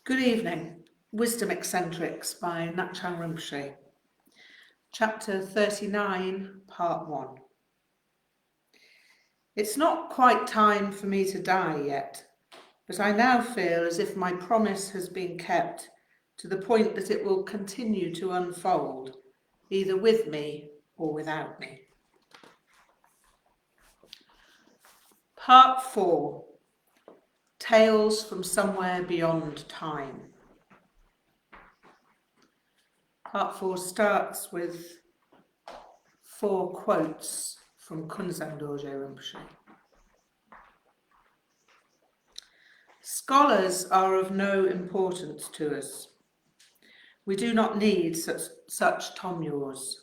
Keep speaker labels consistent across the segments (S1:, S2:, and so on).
S1: Good evening. Wisdom Eccentrics by Ngak'chang Rinpoche. Chapter 39, Part 1. It's not quite time for me to die yet, but I now feel as if my promise has been kept to the point that it will continue to unfold, either with me or without me. Part 4. Tales from Somewhere Beyond Time. Part 4 starts with 4 quotes from Künzang Dorje Rinpoche. Scholars are of no importance to us. We do not need such tomyors.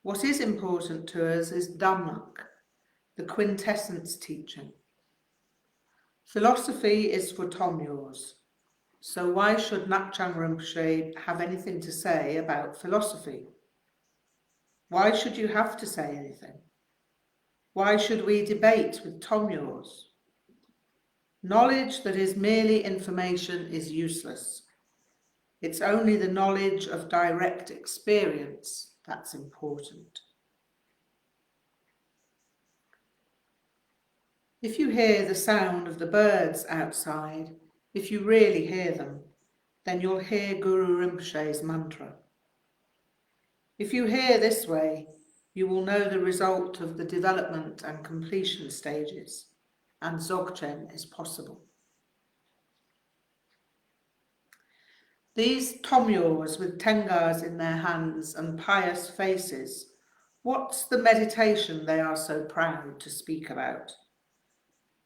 S1: What is important to us is Dhammak, the quintessence teaching. Philosophy is for tomyors, so why should Ngak'chang Rinpoche have anything to say about philosophy? Why should you have to say anything? Why should we debate with tomyors? Knowledge that is merely information is useless. It's only the knowledge of direct experience that's important. If you hear the sound of the birds outside, if you really hear them, then you'll hear Guru Rinpoche's mantra. If you hear this way, you will know the result of the development and completion stages, and Dzogchen is possible. These tomyors with tengars in their hands and pious faces, what's the meditation they are so proud to speak about?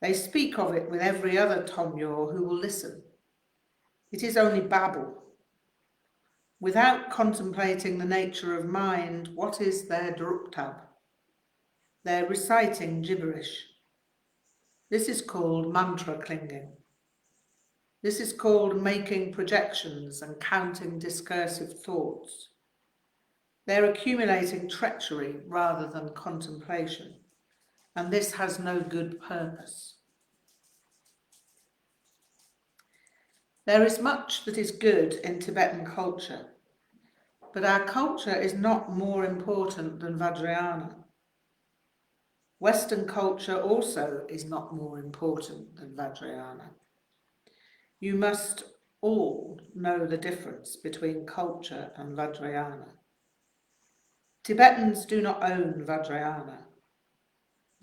S1: They speak of it with every other tomyor who will listen. It is only babble. Without contemplating the nature of mind, what is their druptab? They're reciting gibberish. This is called mantra clinging. This is called making projections and counting discursive thoughts. They're accumulating treachery rather than contemplation, and this has no good purpose. There is much that is good in Tibetan culture, but our culture is not more important than Vajrayana. Western culture also is not more important than Vajrayana. You must all know the difference between culture and Vajrayana. Tibetans do not own Vajrayana.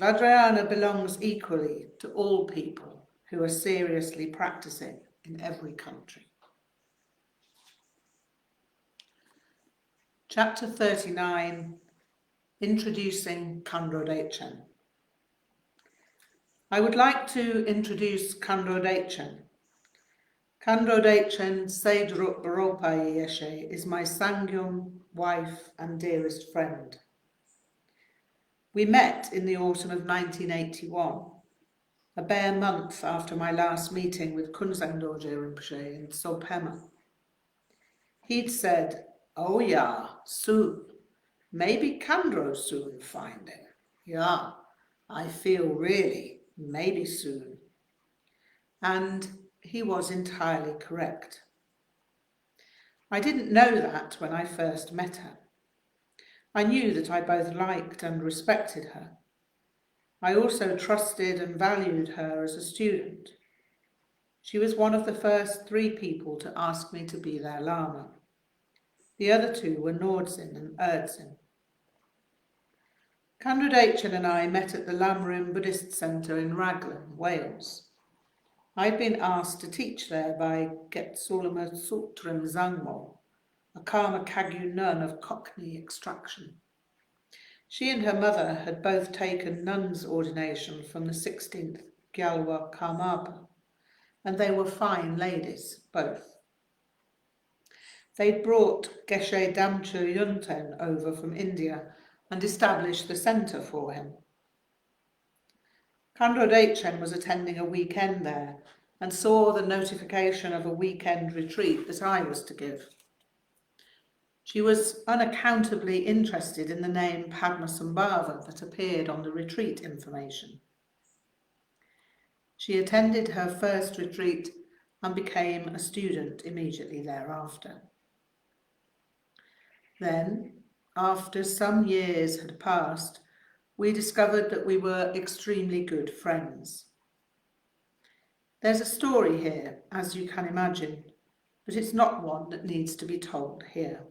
S1: Vajrayana belongs equally to all people who are seriously practicing in every country. Chapter 39, Introducing Dzogchen. I would like to introduce Dzogchen. Dzogchen Seidrup Baropai Yeshe is my Sangyum, wife and dearest friend. We met in the autumn of 1981, a bare month after my last meeting with Künzang Dorje Rinpoche in Sopema. He'd said, "Oh yeah, soon. Maybe Kandro soon finding. Yeah, I feel really, maybe soon." And he was entirely correct. I didn't know that when I first met her. I knew that I both liked and respected her. I also trusted and valued her as a student. She was one of the first 3 people to ask me to be their Lama. The other 2 were Nordzin and Erdzin. Dzogchen and I met at the Lama Buddhist Centre in Raglan, Wales. I'd been asked to teach there by Getsulama Sutrim Wangmo, a Karma Kagyu nun of Cockney extraction. She and her mother had both taken nun's ordination from the 16th Gyalwa Karmapa, and they were fine ladies, both. They'd brought Geshe Damcho Yunten over from India and established the centre for him. Dzogchen was attending a weekend there and saw the notification of a weekend retreat that I was to give. She was unaccountably interested in the name Padmasambhava that appeared on the retreat information. She attended her first retreat and became a student immediately thereafter. Then, after some years had passed, we discovered that we were extremely good friends. There's a story here, as you can imagine, but it's not one that needs to be told here.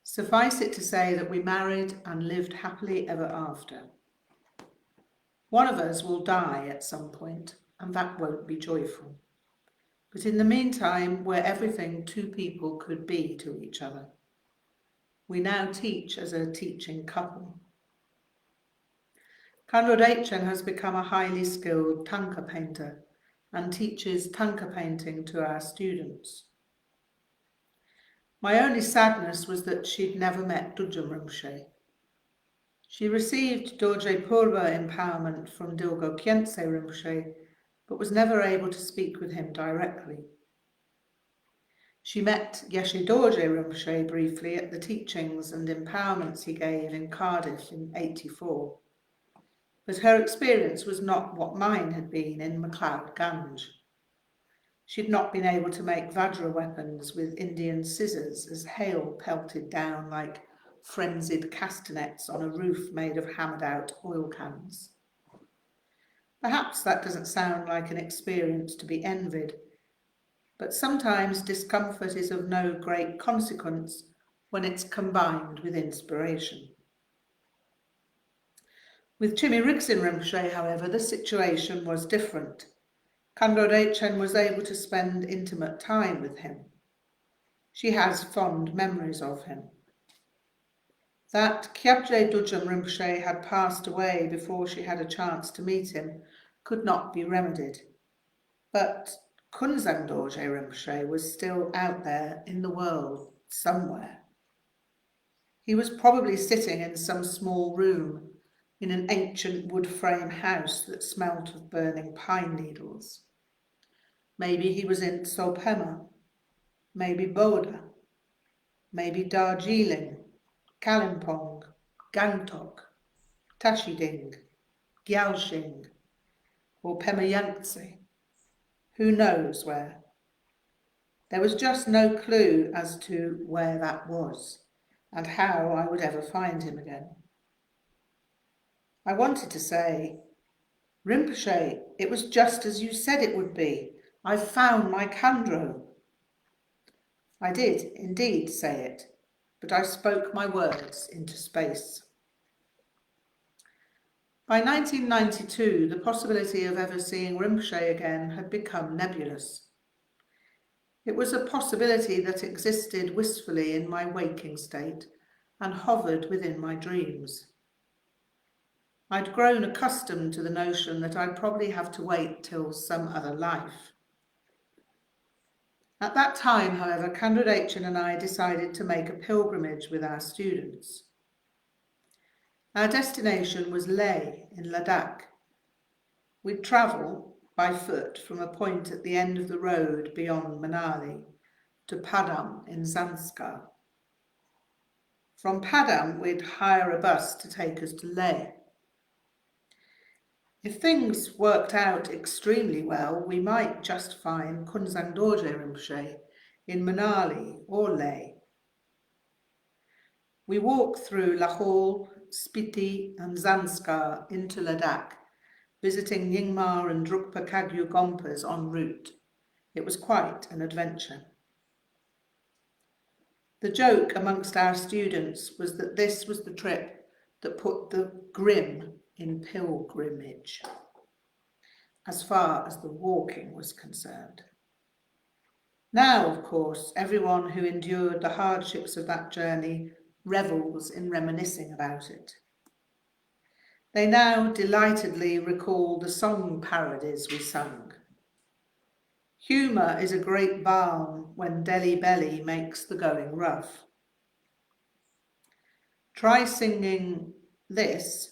S1: Suffice it to say that we married and lived happily ever after. One of us will die at some point, and that won't be joyful. But in the meantime, we're everything two people could be to each other. We now teach as a teaching couple. Khyentse Rinpoche has become a highly skilled tanka painter and teaches tanka painting to our students. My only sadness was that she'd never met Dorje Rinpoche. She received Dorje Purva empowerment from Dilgo Khyentse Rinpoche, but was never able to speak with him directly. She met Geshe Dorje Rinpoche briefly at the teachings and empowerments he gave in Cardiff in '84, but her experience was not what mine had been in MacLeod Ganj. She'd not been able to make Vajra weapons with Indian scissors as hail pelted down like frenzied castanets on a roof made of hammered-out oil cans. Perhaps that doesn't sound like an experience to be envied, but sometimes discomfort is of no great consequence when it's combined with inspiration. With Chhi'méd Rig'dzin Rinpoche, however, the situation was different. Khyentse Rinpoche was able to spend intimate time with him. She has fond memories of him. That Ngak'chang Rinpoche had passed away before she had a chance to meet him could not be remedied. But Künzang Dorje Rinpoche was still out there in the world somewhere. He was probably sitting in some small room in an ancient wood frame house that smelt of burning pine needles. Maybe he was in Sopema, maybe Boda, maybe Darjeeling, Kalimpong, Gangtok, Tashiding, Gyalshing, or Pema Yangtze. Who knows where? There was just no clue as to where that was and how I would ever find him again. I wanted to say, Rinpoche, it was just as you said it would be. I've found my Khandro. I did indeed say it, but I spoke my words into space. By 1992, the possibility of ever seeing Rinpoche again had become nebulous. It was a possibility that existed wistfully in my waking state and hovered within my dreams. I'd grown accustomed to the notion that I'd probably have to wait till some other life. At that time, however, Khyentse Rinpoche and I decided to make a pilgrimage with our students. Our destination was Leh in Ladakh. We'd travel by foot from a point at the end of the road beyond Manali to Padam in Zanskar. From Padam, we'd hire a bus to take us to Leh. If things worked out extremely well, we might just find Künzang Dorje Rinpoche in Manali or Leh. We walked through Lahore, Spiti and Zanskar into Ladakh, visiting Nyingma and Drukpa Kagyu Gompas en route. It was quite an adventure. The joke amongst our students was that this was the trip that put the grim in pilgrimage, as far as the walking was concerned. Now, of course, everyone who endured the hardships of that journey revels in reminiscing about it. They now delightedly recall the song parodies we sung. Humour is a great balm when Delhi belly makes the going rough. Try singing this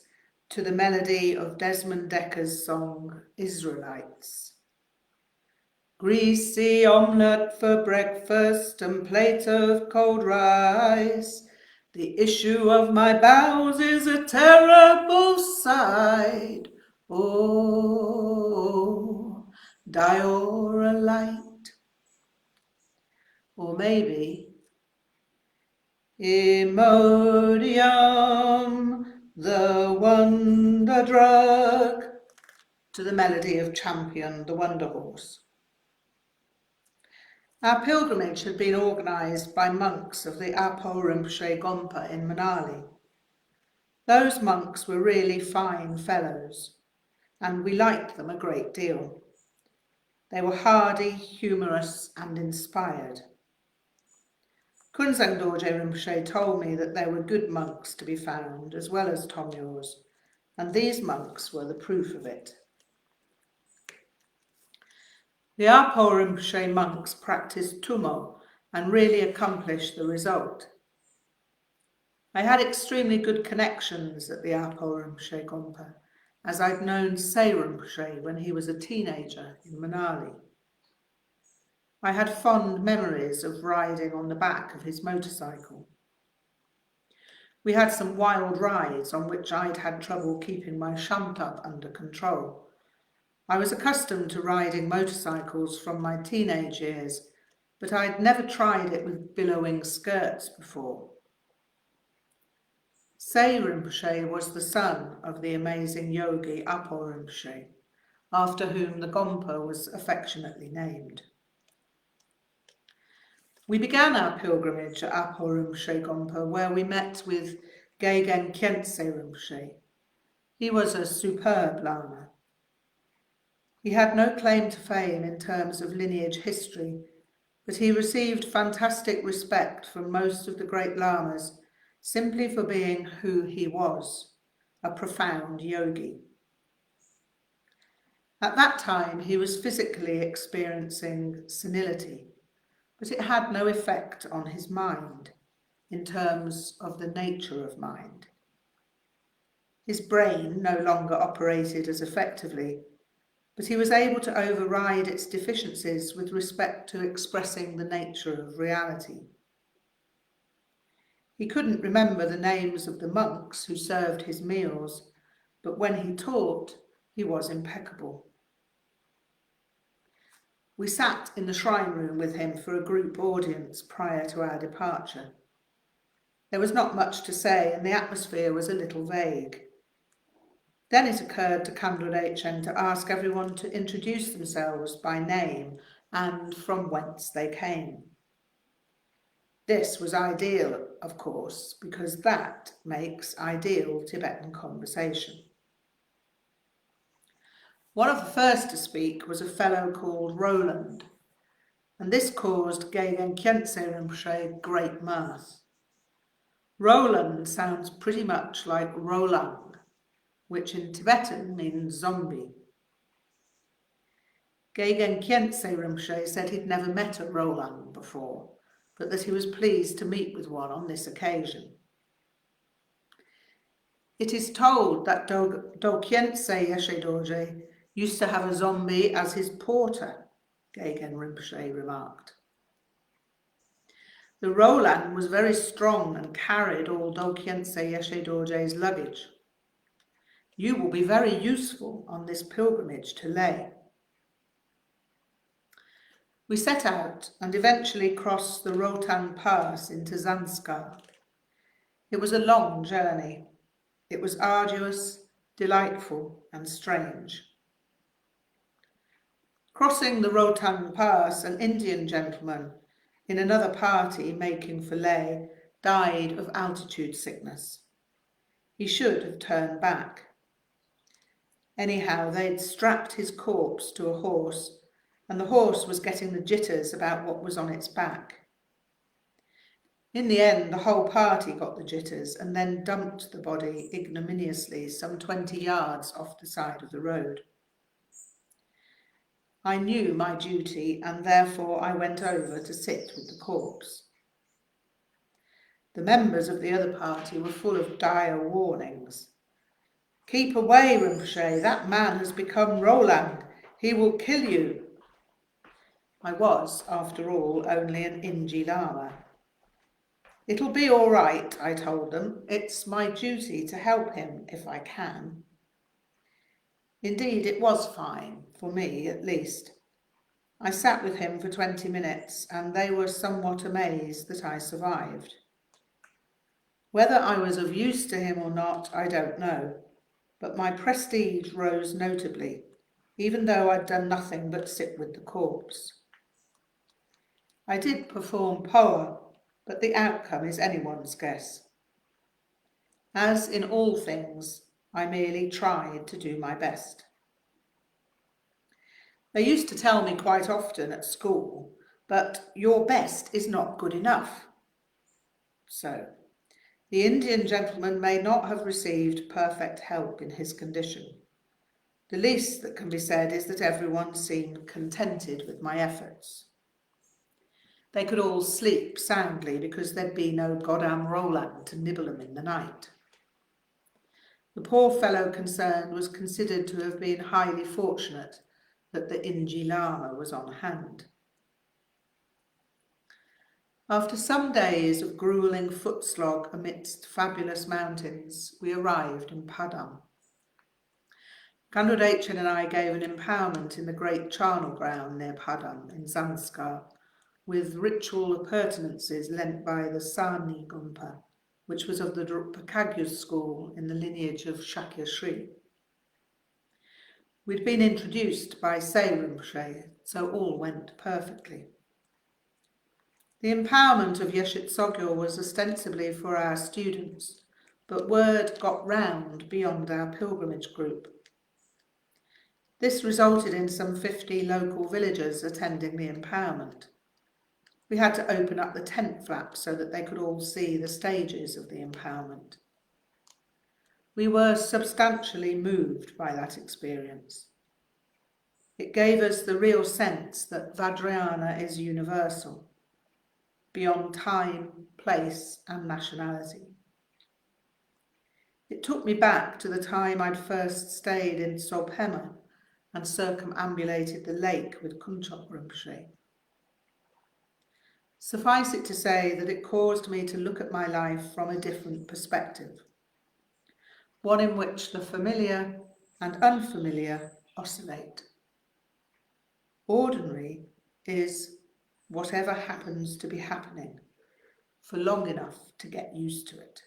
S1: to the melody of Desmond Decker's song, Israelites. Greasy omelette for breakfast and plate of cold rice. The issue of my bowels is a terrible sight. Oh, Diora light, or maybe Imodium, the wonder drug, to the melody of Champion, the Wonder Horse. Our pilgrimage had been organised by monks of the Apo Rinpoche Gompa in Manali. Those monks were really fine fellows, and we liked them a great deal. They were hardy, humorous, and inspired. Künzang Dorje Rinpoche told me that there were good monks to be found, as well as Tomyos, and these monks were the proof of it. The Apo Rinpoche monks practiced tumo and really accomplished the result. I had extremely good connections at the Apo Rinpoche Gompa, as I'd known Se Rinpoche when he was a teenager in Manali. I had fond memories of riding on the back of his motorcycle. We had some wild rides on which I'd had trouble keeping my shunt-up under control. I was accustomed to riding motorcycles from my teenage years, but I'd never tried it with billowing skirts before. Se Rinpoche was the son of the amazing yogi Apo Rinpoche, after whom the Gompa was affectionately named. We began our pilgrimage at Apo Rinpoche Gompa, where we met with Ngak'chang Rinpoche. He was a superb Lama. He had no claim to fame in terms of lineage history, but he received fantastic respect from most of the great Lamas simply for being who he was, a profound yogi. At that time, he was physically experiencing senility, but it had no effect on his mind in terms of the nature of mind. His brain no longer operated as effectively, but he was able to override its deficiencies with respect to expressing the nature of reality. He couldn't remember the names of the monks who served his meals, but when he taught, he was impeccable. We sat in the shrine room with him for a group audience prior to our departure. There was not much to say, and the atmosphere was a little vague. Then it occurred to Kandro Dzogchen to ask everyone to introduce themselves by name and from whence they came. This was ideal, of course, because that makes ideal Tibetan conversation. One of the first to speak was a fellow called Roland, and this caused Ngak'chang Rinpoche great mirth. Roland sounds pretty much like Rolang, which in Tibetan means zombie. Ngak'chang Rinpoche said he'd never met a Rolang before, but that he was pleased to meet with one on this occasion. It is told that Dzogchen Dorje used to have a zombie as his porter, Ngak'chang Rinpoche remarked. The Roland was very strong and carried all Dzogchen Dorje's luggage. You will be very useful on this pilgrimage to Leh. We set out and eventually crossed the Rohtang Pass into Zanskar. It was a long journey. It was arduous, delightful, and strange. Crossing the Rohtang Pass, an Indian gentleman in another party making for Leh died of altitude sickness. He should have turned back. Anyhow, they'd strapped his corpse to a horse, and the horse was getting the jitters about what was on its back. In the end, the whole party got the jitters and then dumped the body ignominiously some 20 yards off the side of the road. I knew my duty, and therefore I went over to sit with the corpse. The members of the other party were full of dire warnings. "Keep away, Rinpoche, that man has become Roland. He will kill you." I was, after all, only an Inji Lama. "It'll be all right," I told them. "It's my duty to help him if I can." Indeed, it was fine, for me at least. I sat with him for 20 minutes and they were somewhat amazed that I survived. Whether I was of use to him or not, I don't know, but my prestige rose notably, even though I'd done nothing but sit with the corpse. I did perform poa, but the outcome is anyone's guess. As in all things, I merely tried to do my best. They used to tell me quite often at school, but your best is not good enough. So, the Indian gentleman may not have received perfect help in his condition. The least that can be said is that everyone seemed contented with my efforts. They could all sleep soundly because there'd be no goddamn Roland to nibble them in the night. The poor fellow concerned was considered to have been highly fortunate that the Lineage Lama was on hand. After some days of gruelling foot slog amidst fabulous mountains, we arrived in Padam. Dzogchen and I gave an empowerment in the great charnel ground near Padam in Zanskar, with ritual appurtenances lent by the Sani Gumpa, which was of the Drupakagya school in the lineage of Shakya Sri. We'd been introduced by Se Rinpoche, so all went perfectly. The empowerment of Yeshe Tsogyal was ostensibly for our students, but word got round beyond our pilgrimage group. This resulted in some 50 local villagers attending the empowerment. We had to open up the tent flap so that they could all see the stages of the empowerment. We were substantially moved by that experience. It gave us the real sense that Vajrayana is universal, beyond time, place, and nationality. It took me back to the time I'd first stayed in Sobhema and circumambulated the lake with Künzang Rinpoche. Suffice it to say that it caused me to look at my life from a different perspective, one in which the familiar and unfamiliar oscillate. Ordinary is whatever happens to be happening for long enough to get used to it.